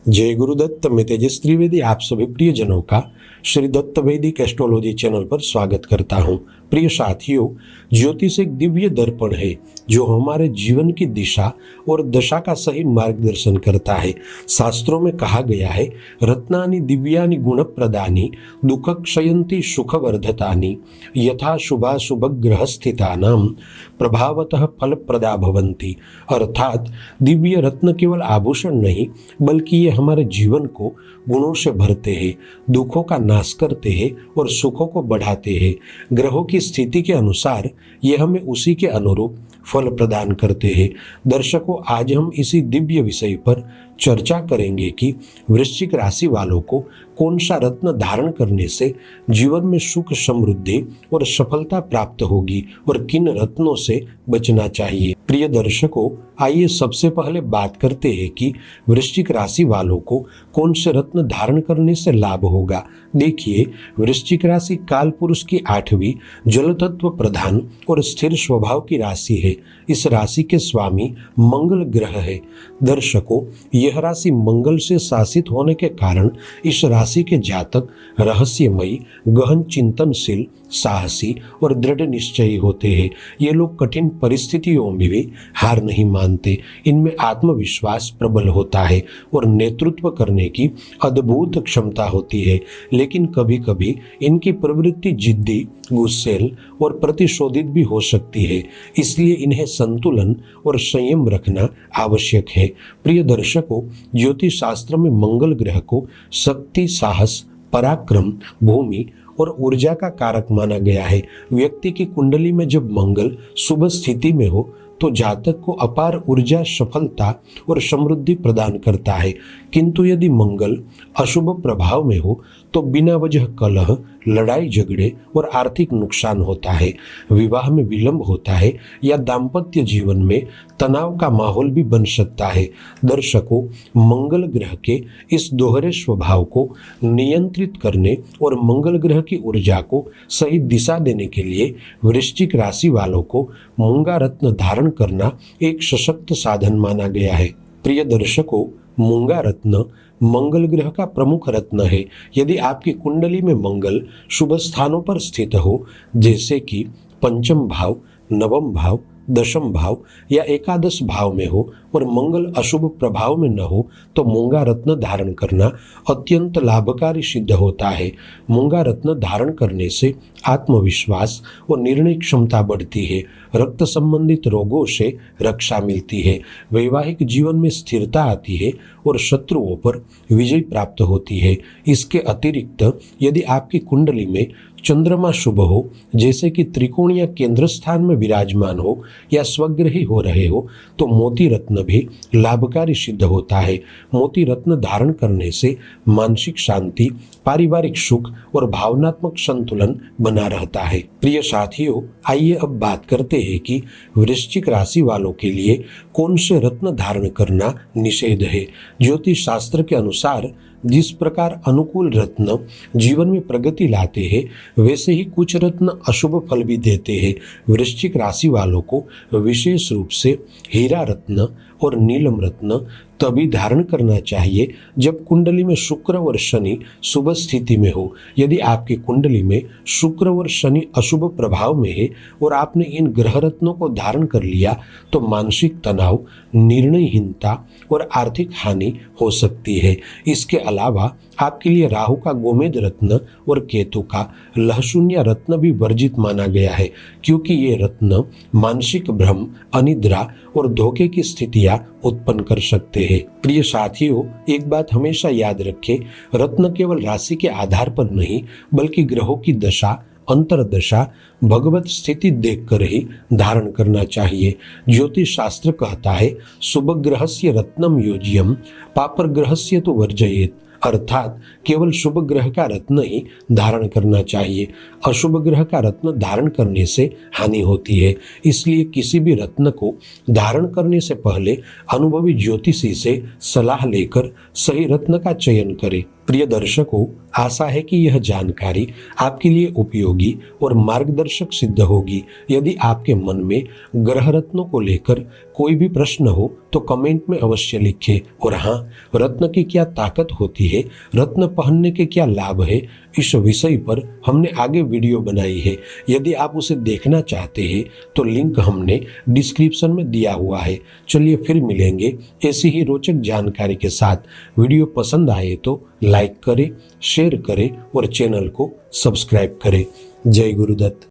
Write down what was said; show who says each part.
Speaker 1: जय गुरुदत्त। मैं तेजस त्रिवेदी आप सभी प्रियजनों का श्री दत्त वैदिक एस्ट्रोलॉजी चैनल पर स्वागत करता हूं। प्रिय साथियों, ज्योतिष एक दिव्य दर्पण है जो हमारे जीवन की दिशा और दशा का सही मार्गदर्शन करता है। शास्त्रों में कहा गया है, रत्नानि दिव्यानि गुणप्रदानि दुःख क्षयन्ति सुखवर्धतानि यथा शुभाशुभ ग्रह स्थितानां प्रभावतः फलप्रदा भवन्ति। अर्थात दिव्य रत्न केवल आभूषण नहीं बल्कि ये हमारे जीवन को गुणों से भरते हैं, दुखों का नाश करते हैं और सुखों को बढ़ाते हैं। ग्रहों की स्थिति के अनुसार ये हमें उसी के अनुरूप फल प्रदान करते हैं। दर्शकों, आज हम इसी दिव्य विषय पर चर्चा करेंगे कि वृश्चिक राशि वालों को कौन सा रत्न धारण करने से जीवन में सुख, समृद्धि और सफलता प्राप्त होगी और किन रत्नों से बचना चाहिए। प्रिय दर्शकों, आइए सबसे पहले बात करते हैं कि वृश्चिक राशि वालों को कौन से रत्न धारण करने से लाभ होगा। देखिए, वृश्चिक राशि काल पुरुष की 8वीं जल तत्व प्रधान और स्थिर स्वभाव की राशि है। इस राशि के स्वामी मंगल ग्रह है। दर्शकों, यह राशि मंगल से शासित होने के कारण इस राशि के जातक रहस्यमयी, गहन चिंतनशील, साहसी और दृढ़ निश्चयी होते हैं। ये लोग कठिन परिस्थितियों में भी हार नहीं मानते। इनमें आत्मविश्वास प्रबल होता है और नेतृत्व करने की अद्भुत क्षमता होती है। लेकिन कभी कभी इनकी प्रवृत्ति जिद्दी, गुस्सैल और प्रतिशोधित भी हो सकती है। इसलिए इन्हें संतुलन और संयम रखना आवश्यक है। प्रिय दर्शकों, ज्योतिष शास्त्र में मंगल ग्रह को शक्ति, साहस, पराक्रम, भूमि और ऊर्जा का कारक माना गया है। व्यक्ति की कुंडली में जब मंगल शुभ स्थिति में हो तो जातक को अपार ऊर्जा, सफलता और समृद्धि प्रदान करता है। किंतु यदि मंगल अशुभ प्रभाव में हो तो बिना वजह कलह, लड़ाई झगड़े और आर्थिक नुकसान होता है। विवाह में विलंब होता है या दाम्पत्य जीवन में तनाव का माहौल भी बन सकता है। दर्शकों, मंगल ग्रह के इस दोहरे स्वभाव को नियंत्रित करने और मंगल ग्रह की ऊर्जा को सही दिशा देने के लिए वृश्चिक राशि वालों को मूंगा रत्न धारण करना एक सशक्त साधन माना गया है। प्रिय दर्शकों, मूंगा रत्न मंगल ग्रह का प्रमुख रत्न है। यदि आपकी कुंडली में मंगल शुभ स्थानों पर स्थित हो, जैसे कि पंचम भाव, नवम भाव, दशम भाव या एकादश भाव में हो और मंगल अशुभ प्रभाव में न हो, तो मूंगा रत्न धारण करना अत्यंत लाभकारी सिद्ध होता है। मूंगा रत्न धारण करने से आत्मविश्वास और निर्णय क्षमता बढ़ती है, रक्त संबंधित रोगों से रक्षा मिलती है, वैवाहिक जीवन में स्थिरता आती है और शत्रुओं पर विजय प्राप्त होती है। इसके अतिरिक्त यदि आपकी कुंडली में चंद्रमा शुभ हो, जैसे कि त्रिकोणीय केंद्र स्थान में विराजमान हो या स्वग्रही हो रहे हो, तो मोती रत्न भी लाभकारी सिद्ध होता है। मोती रत्न धारण करने से मानसिक शांति, पारिवारिक सुख और भावनात्मक संतुलन बना रहता है। प्रिय साथियों, आइए अब बात करते हैं कि वृश्चिक राशि वालों के लिए कौन से रत्न धारण करना निषेध है। ज्योतिष शास्त्र के अनुसार जिस प्रकार अनुकूल रत्न जीवन में प्रगति लाते हैं, वैसे ही कुछ रत्न अशुभ फल भी देते हैं। वृश्चिक राशि वालों को विशेष रूप से हीरा रत्न और नीलम रत्न तभी धारण करना चाहिए जब कुंडली में शुक्र और शनि शुभ स्थिति में हो। यदि आपकी कुंडली में शुक्र और शनि अशुभ प्रभाव में है और आपने इन ग्रह रत्नों को धारण कर लिया तो मानसिक तनाव, निर्णयहीनता और आर्थिक हानि हो सकती है। इसके अलावा आपके लिए राहु का गोमेद रत्न और केतु का लहशून्य रत्न भी वर्जित माना गया है, क्योंकि ये रत्न मानसिक भ्रम, अनिद्रा और धोखे की स्थितियां उत्पन्न कर सकते हैं। प्रिय साथियों, एक बात हमेशा याद रखें, रत्न केवल राशि के आधार पर नहीं बल्कि ग्रहों की दशा, अंतरदशा, भगवत स्थिति देखकर ही धारण करना चाहिए। ज्योतिष शास्त्र कहता है, शुभ ग्रहस्य रत्नम योज्यम पापर ग्रहस्य तो वर्जयेत। अर्थात केवल शुभ ग्रह का रत्न ही धारण करना चाहिए। अशुभ ग्रह का रत्न धारण करने से हानि होती है। इसलिए किसी भी रत्न को धारण करने से पहले अनुभवी ज्योतिषी से सलाह लेकर सही रत्न का चयन करें। प्रिय दर्शकों, आशा है कि यह जानकारी आपके लिए उपयोगी और मार्गदर्शक सिद्ध होगी। यदि आपके मन में ग्रह रत्नों को लेकर कोई भी प्रश्न हो तो कमेंट में अवश्य लिखें। और हाँ, रत्न की क्या ताकत होती है, रत्न पहनने के क्या लाभ है, इस विषय पर हमने आगे वीडियो बनाई है। यदि आप उसे देखना चाहते हैं तो लिंक हमने डिस्क्रिप्शन में दिया हुआ है। चलिए फिर मिलेंगे ऐसी ही रोचक जानकारी के साथ। वीडियो पसंद आए तो लाइक करें, शेयर करें और चैनल को सब्सक्राइब करें। जय गुरुदत्त।